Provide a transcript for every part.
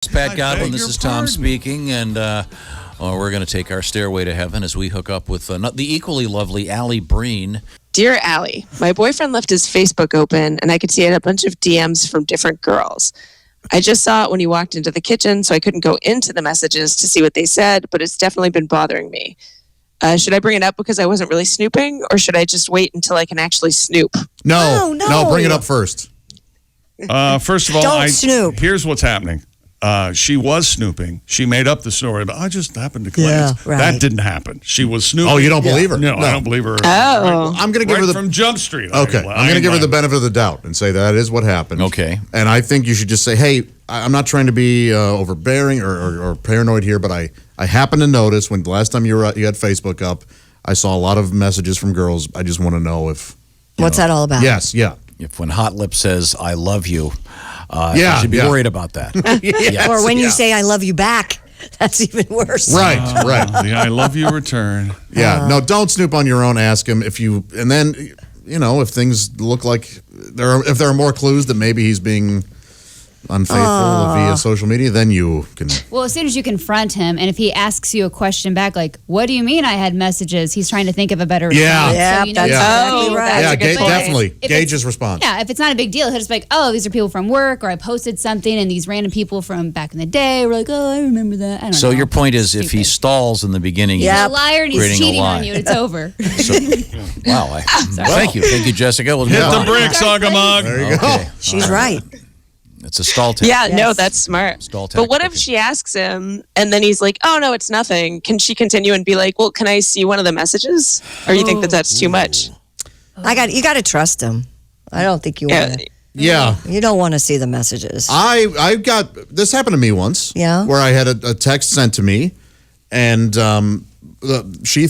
It's Pat Godwin. This is Tom speaking, and we're going to take our stairway to heaven as we hook up with the equally lovely Alli Breen. Dear Alli, my boyfriend left his Facebook open, and I could see it a bunch of DMs from different girls. I just saw it when he walked into the kitchen, so I couldn't go into the messages to see what they said, but it's definitely been bothering me. Should I bring it up because I wasn't really snooping, or should I just wait until I can actually snoop? No, bring it up first. First of all, Don't snoop. Here's what's happening. She was snooping. She made up the story, but I just happened to glance. Yeah, right. That didn't happen. She was snooping. Oh, you don't believe her? No, I don't believe her. Oh. I'm going to give her the from Jump Street. Okay, I'm going to give her the benefit of the doubt and say that is what happened. Okay. And I think you should just say, hey, I'm not trying to be overbearing or paranoid here, but I happened to notice when the last time you had Facebook up, I saw a lot of messages from girls. I just want to know if... What's that all about? Yes, yeah. If when Hot Lip says, I love you, you should be worried about that. Yes, Or when you say, I love you back. That's even worse. Right. The I love you return. Yeah, no, don't snoop on your own. Ask him and then, if things look like if there are more clues that maybe he's being unfaithful via social media, then you can. Well, as soon as you confront him, and if he asks you a question back, like, what do you mean I had messages? He's trying to think of a better response. Yeah, so, that's exactly right. Yeah, That's a good point. definitely. If Gauge his response. Yeah, if it's not a big deal, he'll just be like, oh, these are people from work, or I posted something, and these random people from back in the day were like, oh, I remember that. I don't know. So your point is, if he stalls in the beginning, He's a liar and he's creating a cheating lie. on you, and it's over. Wow. Thank you, Jessica. We'll Hit move the on. bricks, Ugamog. There you go. Okay. She's right. It's a stall tactic. Yeah, Yes. no, that's smart. Stall But what if tactic. she asks him and then he's like, oh, no, it's nothing. Can she continue and be like, well, can I see one of the messages? Or you think that that's too much? You got to trust him. I don't think you Yeah. want to. Yeah. You don't want to see the messages. I got this happened to me once. Yeah? Where I had a text sent to me, and she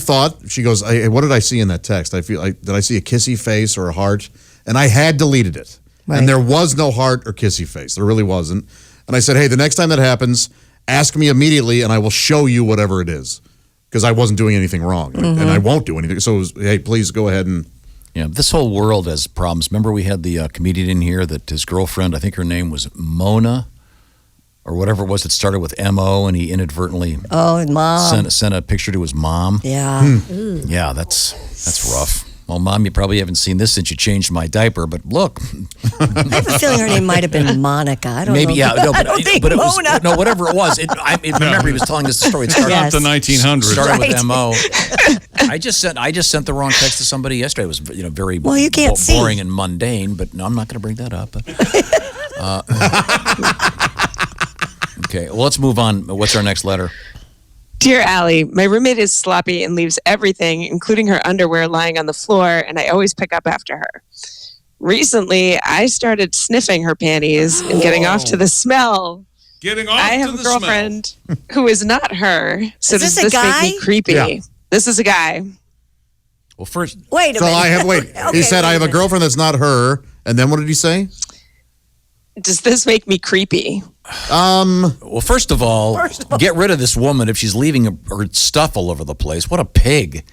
goes, hey, what did I see in that text? Did I see a kissy face or a heart? And I had deleted it. Right. And there was no heart or kissy face. There really wasn't. And I said, hey, the next time that happens, ask me immediately, and I will show you whatever it is, because I wasn't doing anything wrong, and I won't do anything. So, hey, please go ahead and. Yeah, this whole world has problems. Remember we had the comedian in here that his girlfriend, I think her name was Mona, or whatever it was that started with M-O, and he inadvertently Mom. sent a picture to his mom. Yeah. Yeah, that's rough. Well, Mom, you probably haven't seen this since you changed my diaper, but look. I have a feeling her name might have been Monica. I don't know. Maybe, yeah. No, I don't think but it was, Mona. no, whatever it was. Remember, he was telling us the story. It started, Yes. The 1900s. started Right. with M-O. I just sent the wrong text to somebody yesterday. It was very Well, you can't see. boring and mundane, but no, I'm not going to bring that up. Okay, well, let's move on. What's our next letter? Dear Alli, my roommate is sloppy and leaves everything, including her underwear, lying on the floor, and I always pick up after her. Recently, I started sniffing her panties and getting off to the smell. Getting off I to have the a girlfriend who is not her. So Is does this a this make guy? me creepy? Yeah. This is a guy. Well, first, Wait a So minute. he Okay, said, wait I have a minute. girlfriend that's not her. And then what did he say? Does this make me creepy? well, first of all, get rid of this woman if she's leaving her stuff all over the place. What a pig.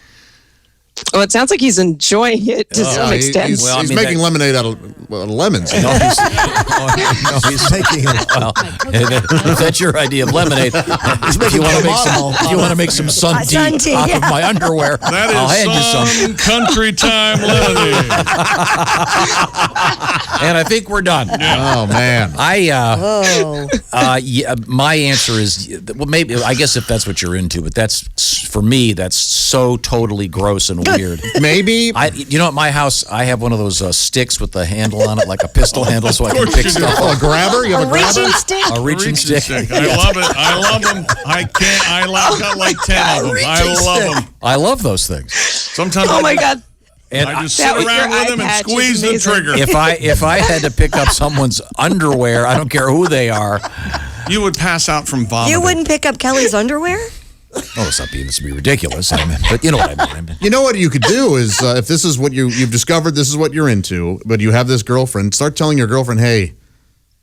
Well, it sounds like he's enjoying it to some extent. He's, Well, I he's mean, making lemonade out of lemons. No, he's making it. Well, if that's your idea of lemonade, if you want to make some sun tea, Sun tea, out yeah. of my underwear, That I'll hand you is some. some country time lemonade. And I think we're done. Oh, man. My answer is, well, maybe, I guess if that's what you're into, but for me, that's so totally gross and weird. Maybe. At my house, I have one of those sticks with the handle on it, like a pistol handle, so I can course pick you do. stuff Oh, up. a grabber? You have a grabber? Reaching stick? A reaching stick. I love it. I love them. I've got like 10 of them. I love them. I love those things. Sometimes Oh my God. And I just That sit with around your with them eye and patch is squeeze the amazing. trigger. if I had to pick up someone's underwear, I don't care who they are. You would pass out from vomiting. You wouldn't pick up Kelly's underwear? Oh, it's not being this would be ridiculous. But you know what I mean. You know what you could do is, if this is what you've discovered, this is what you're into, but you have this girlfriend, start telling your girlfriend, hey,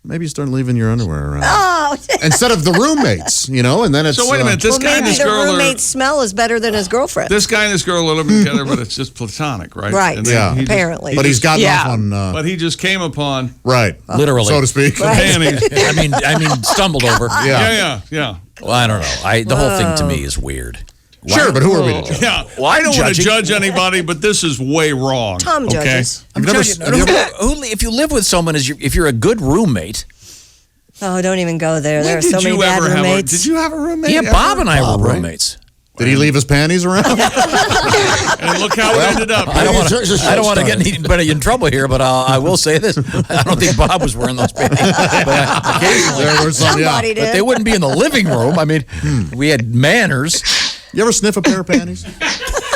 maybe start leaving your underwear around. Oh, instead of the roommates, and then it's. So wait a minute, this guy and maybe this the girl roommate's smell is better than his girlfriend. This guy and this girl are living together, but it's just platonic, right? Right. And then Yeah. he just- Apparently. But he's gotten Yeah. off on. But he just came upon. Right. Literally. So to speak. Panties. I mean, stumbled over. Yeah. Well, I don't know. The whole thing to me is weird. Sure, but who are we to judge? Yeah. Well, I I'm don't want to judging. judge anybody, but this is way wrong. Tom judges. You've never, Judging- have you ever- if you live with someone, if you're a good roommate. Oh, don't even go there. There are Did so many you bad ever roommates. Did you have a roommate? Yeah, ever? Bob and I Bob, were right? roommates. did he leave his panties around? And look how it ended up. I don't want It's a to show get anybody in trouble here, but I will say this: I don't think Bob was wearing those panties. But occasionally, There were some, yeah. Somebody but did. they wouldn't be in the living room. I mean, we had manners. You ever sniff a pair of panties?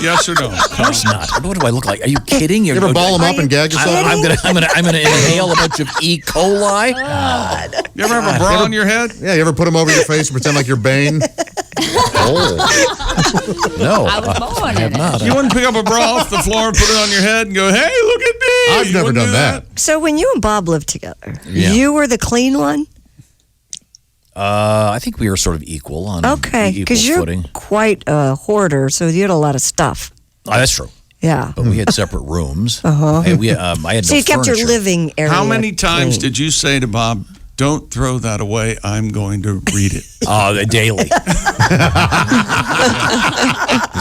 Yes or no? Of course not. What do I look like? Are you kidding? You ever ball them up and gag yourself? I'm gonna inhale a bunch of E. coli. You ever have a bra on your head? Yeah, you ever put them over your face and pretend like you're Bane? No, I was born I in have it. not. You wouldn't pick up a bra off the floor and put it on your head and go, "Hey, look at me." I've You never wouldn't done do that. So when you and Bob lived together, Yeah. you were the clean one? I think we were sort of equal on Okay, equal because you're footing. quite a hoarder, so you had a lot of stuff. Oh, that's true. Yeah. But we had separate rooms. Uh-huh. And I had So no you kept furniture. your living area. How many times clean. did you say to Bob, "Don't throw that away. I'm going to read it." Daily.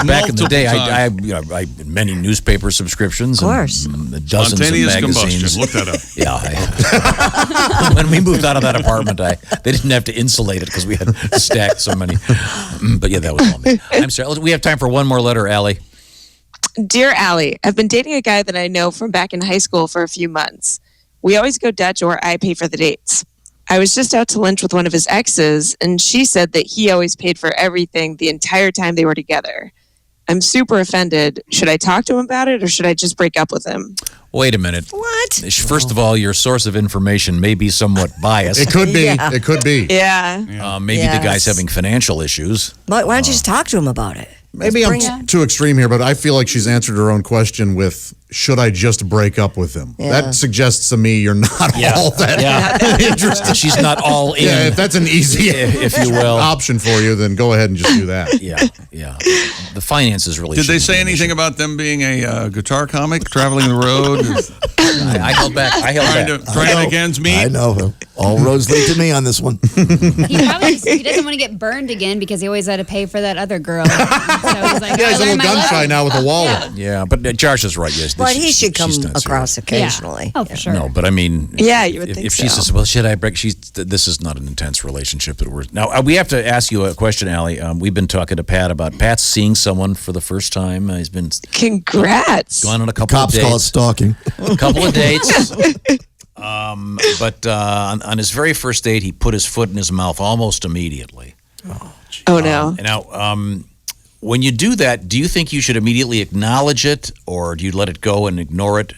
Back in the day, I had many newspaper subscriptions. Of course. And dozens of Spontaneous magazines. combustion. Look that up. Yeah. When we moved out of that apartment, they didn't have to insulate it because we had stacked so many. But yeah, that was all me. I'm sorry. We have time for one more letter, Allie. Dear Allie, I've been dating a guy that I know from back in high school for a few months. We always go Dutch or I pay for the dates. I was just out to lunch with one of his exes, and she said that he always paid for everything the entire time they were together. I'm super offended. Should I talk to him about it, or should I just break up with him? Wait a minute. What? First of all, your source of information may be somewhat biased. It could be. Yeah. It could be. Yeah. Maybe the guy's Yes. having financial issues. Why don't you just talk to him about it? Maybe I'm too extreme here, but I feel like she's answered her own question with, should I just break up with him? Yeah. That suggests to me you're not all that interested. She's not all in. Yeah, if that's an easy if you will. option for you, then go ahead and just do that. Yeah. The finances really. Did they shouldn't say be an anything issue. about them being a guitar comic, traveling the road, I held back. trying to make ends meet? I know. All roads lead to me on this one. He doesn't want to get burned again because he always had to pay for that other girl. So he's like, Yeah, he's a little gun shy now with a wallet. Yeah, but Josh is right. Yes, But he should come she's not across serious. occasionally. Oh, for sure. No, but I mean, Yeah, you would think if she so. says, "Well, should I break?" This is not an intense relationship that we're now. We have to ask you a question, Allie. We've been talking to Pat about Pat's seeing someone for the first time. He's been Congrats. gone on a couple Cops of call it dates. stalking. A couple of dates. But on his very first date, he put his foot in his mouth almost immediately. Oh, no. And now, when you do that, do you think you should immediately acknowledge it, or do you let it go and ignore it?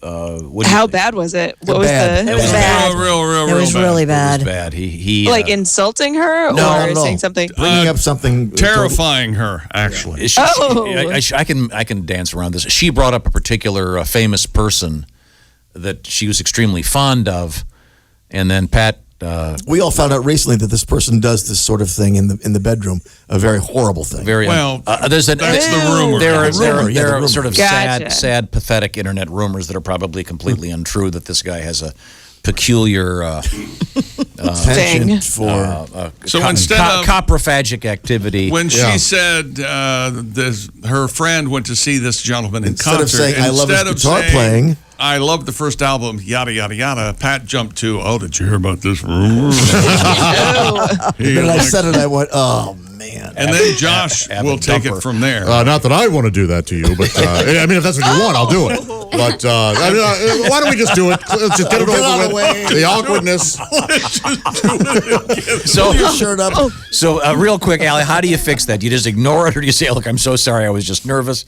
What do you How think? bad was it? What was Bad. the... It was bad. Real It was bad. really It was bad. bad. He Like insulting her No, not or at all. saying something? Bringing up something Terrifying her, actually. Oh. I can dance around this. She brought up a particular famous person that she was extremely fond of, and then Pat. We all found out recently that this person does this sort of thing in the bedroom, a very horrible thing. Very Well, there's that's the rumor. There are, The rumor, there the are rumor. sort of Gotcha. sad, pathetic internet rumors that are probably completely untrue. That this guy has a peculiar Penchant for So instead of- coprophagic activity. When Yeah. she said her friend went to see this gentleman in Instead of concert, saying, "I love his instead of guitar saying, playing." I love the first album, yada, yada, yada, Pat jumped to, "Oh, did you hear about this rumor?" Then I said it, I went, oh, man. And then Josh Ab- will take dumper. it from there. Not that I want to do that to you, but I mean, if that's what you want, I'll do it. But why don't we just do it? Let's just get it Get out over of the way. with. The awkwardness. So Pull your shirt up. So, real quick, Allie, how do you fix that? Do you just ignore it, or do you say, "Look, I'm so sorry, I was just nervous"?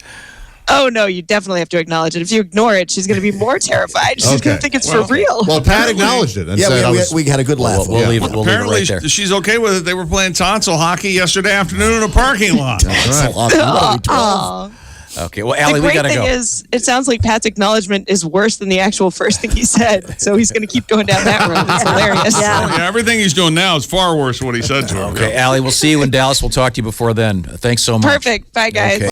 Oh, no, you definitely have to acknowledge it. If you ignore it, she's going to be more terrified. She's going Okay. to think it's for real. Well, Pat acknowledged it and Yeah, said I was. we had a good laugh. We'll leave it. We'll leave it Apparently, right there. she's okay with it. They were playing tonsil hockey yesterday afternoon in a parking lot. That's a lot. You gotta be 12. Okay, well, The Alli, we great got to thing go. is, it sounds like Pat's acknowledgement is worse than the actual first thing he said. So he's going to keep going down that road. It's hilarious. Yeah. Everything he's doing now is far worse than what he said to her. Okay, Alli, we'll see you in Dallas. We'll talk to you before then. Thanks so much. Perfect. Bye, guys. Okay.